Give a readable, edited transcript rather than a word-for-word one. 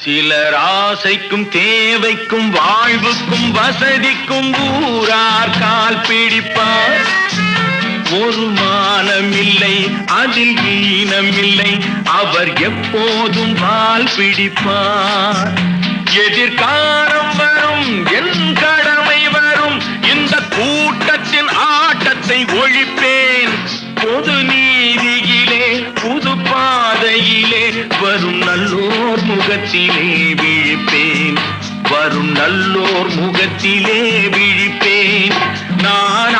சிலர் ஆசைக்கும் தேவைக்கும் வாழ்வுக்கும் வசதிக்கும் ஊரார் கால் பிடிப்பார். ஒரு மானமில்லை அதில் ஈனமில்லை, அவர் எப்போதும் வால் பிடிப்பார். எதிர்காலம் வரும் என் கடமை வரும், இந்த கூட்டத்தின் ஆட்டத்தை ஒழிப்பேன். பொது நீதியிலே புது பாதையிலே வரும் நல்லோர் முகத்திலே விழிப்பேன். வரும் நல்லோர் முகத்திலே விழிப்பேன். நான்